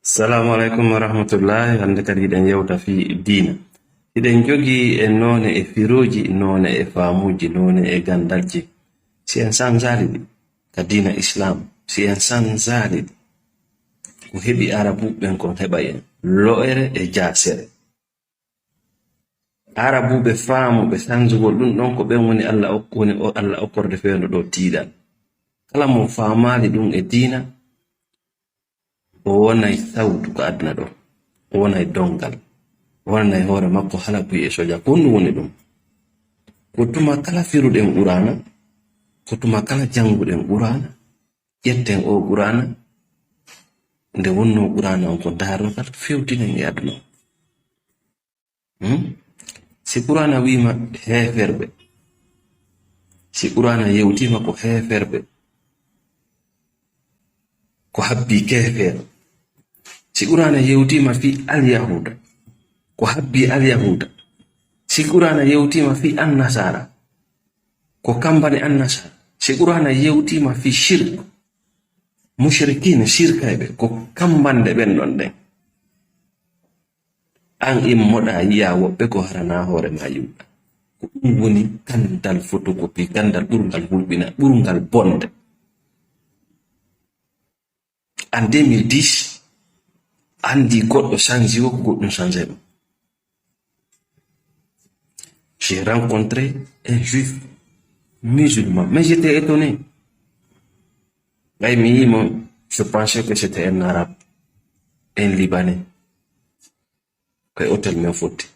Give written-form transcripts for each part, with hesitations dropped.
Assalamu alaikum warahmatullahi. Hande kadi eɗen yewta fi diina. Eɗen jogi e none e firoji, none e faamuji, none e gandalji. Si en sanzaliɗi ka diina islam, si en sanzaliɗi ko heɓi arabuɓen kon heɓa en lo'ere e jasere. Arabuɓe faamuɓe sanzugol ɗum ɗon ko ɓen woni Allah okkorde fewndo ɗo tiiɗal. Kala mo faamali ɗum e diina o wonay sawtu ko aduna ɗo, o wonay dongal, o wonay hoore makko hala buy e soja. Ko ɗum woni ɗum. Ko tuma kala firuɗen Qur'ana, ko tuma kala janguɗen Qur'ana, ƴetten o Qur'ana, nde wonno Qur'ana on ko darogal fewtinen e aduna. Si Qur'ana wima heferɓe, si Qur'ana yewtima ko heferɓe, ko habbi kefeero. Si Qur'ana yewtima fi al-yahuda, ko habbi al-yahuda. Si Qur'ana yewtima fi an-nasara, ko kambane an-nasara. Si Qur'ana yewtima fi shirk, mushrikin shirkayɓe, ko kambande ɓen ɗon ɗen. An immoɗa yiya woɓɓe ko harana hoore ma yimɓe. Ko ɗum woni gandal photocopie, gandal ɓurgal hulɓina, ɓurgal bonde. En 2010, andi goɗɗo changi ko goɗɗum changé. J'ai rencontré un juif musulman, mais j'étais étonné. Je pensais que c'était un arabe, un libanais. Que hôtel me foutu.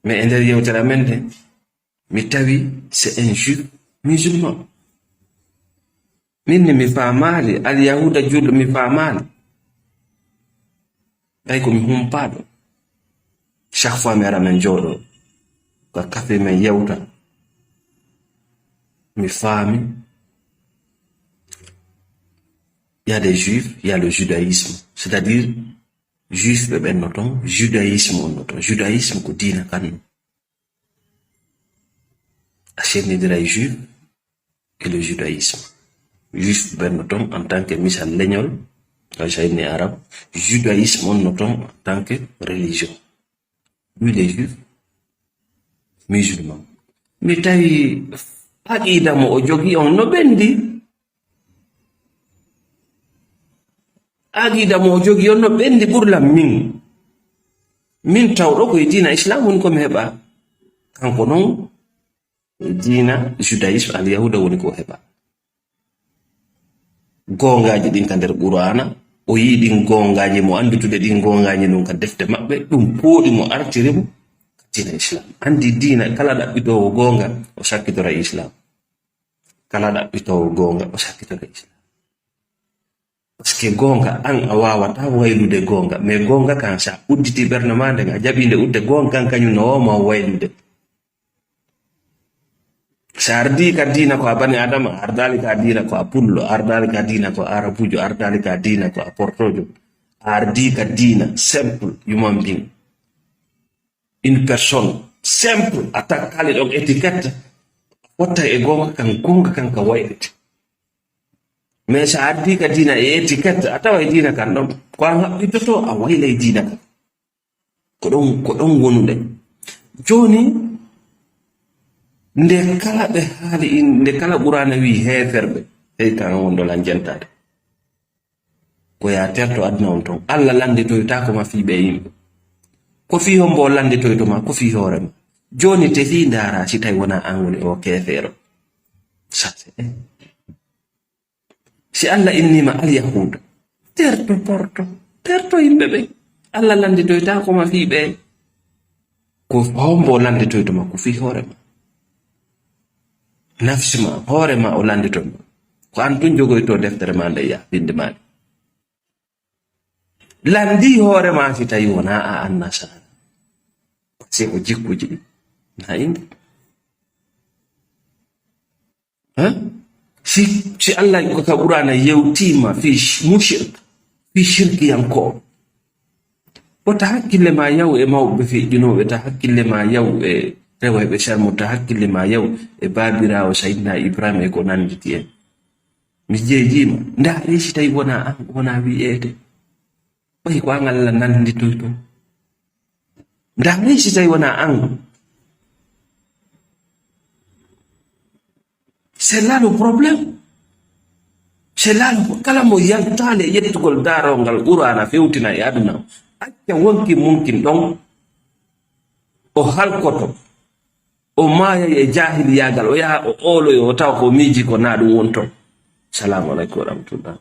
Mais en derrière hôtel amende, mais tawi c'est un juif musulman. Min mi famali al yahuda julɗo mi famali. Ɓay ko mi humpaɗo. Chaque fois mi ara men jooɗo ko café men yewta. Mi faami. Il y a des juifs, il y a le judaïsme. C'est-à-dire juif ɓe ɓenno ton, judaïsme onno ton. Judaïsme ko diina kanno. A sernidira juif et le judaïsme. Juif Bernoton en tant que misal leñol, quand arabe, judaïsme en tant que religion. Lui, les juifs, musulmans. Mais tawi aqida mo o jogi on no bendi. Aqida mo o jogi on no bendi ɓurlam min. Min tawɗo koye diina islam woni komi heɓa. Kanko non diina judaïsme al yahuda woni ko heɓa. Gongaji ɗin ka nder Qur'ana, o yi ɗin gongaji mo anditude ɗin gongaji ɗum ka defte maɓɓe, ɗum pooɗi mo artiri mo ka diina islam. Andi diina kala ɗaɓɓitowo gonga o sakkitora islam. Kala ɗaɓɓitowo gonga o sakkitora islam. Parce que gonga an a wawata waylude gonga, mais gonga kan sa udditi ɓernde ma nden a jaɓinde udde gonga kan kañum no woma waylude. Sa ardi ka diina ko a bani adama, ardali ka diina ko a pullo, ardali ka diina ko a arabujo, ardali ka diina ko a portojo, ardi ka diina simple human being. Une personne simple attaque donc étiquette fotta e gonga kan ka wayliti. Mais sa ardi ka diina e étiquette atawa e diina kan ɗon ko an haɓɓitoto a wayla e diina kan. Ko ɗon wonude. Joni nde kala ɓe haali nde kala Qur'ana wi heferɓe hey kan wonɗo lan jentade ko ya terto aduna on ton Allah landitoyta ko ma fiɓe yimɓe ko fi hombo landitoyto ma ko fi hoorema joni te fi ndara si tawi wona an woni o kefeero ça c'est si Allah innima al yahuda terto yimɓe ɓe Allah landitoyta ko ma fiɓe ko hombo landitoyto ma ko fi hoorema nafsima hoorema o landiton ko an tun jogoyto deftere ma nde ya binde maɗe landi hoorema si tawi wona a annasara c'est ko jikkuji ɗi na inde si Allah ko ka Qur'ana yewtima fi mushrik fi shirkiyanko wota hakkille ma yaw e mawɓe feƴƴinoɓe ta hakkille ma yaw e rewayɓe sarmota hakkille ma yaw e babirawo Sayyidina Ibrahima e ko nanditi en mi jeejima ndaari si tawi wona an wona wi'ete ɓay ko an Allah nanditoy to nda ngay si tawi wona an c'est là le problème, c'est là kala mo yaltale yettugol darongal qur'ana fewtina e aduna acca wonki mumkin ɗon o halkoto o maya e jahiliyagal o yaha o oloyo o tawa ko miiji ko na ɗum wonto. Salamu aleykum wa rahmatullah.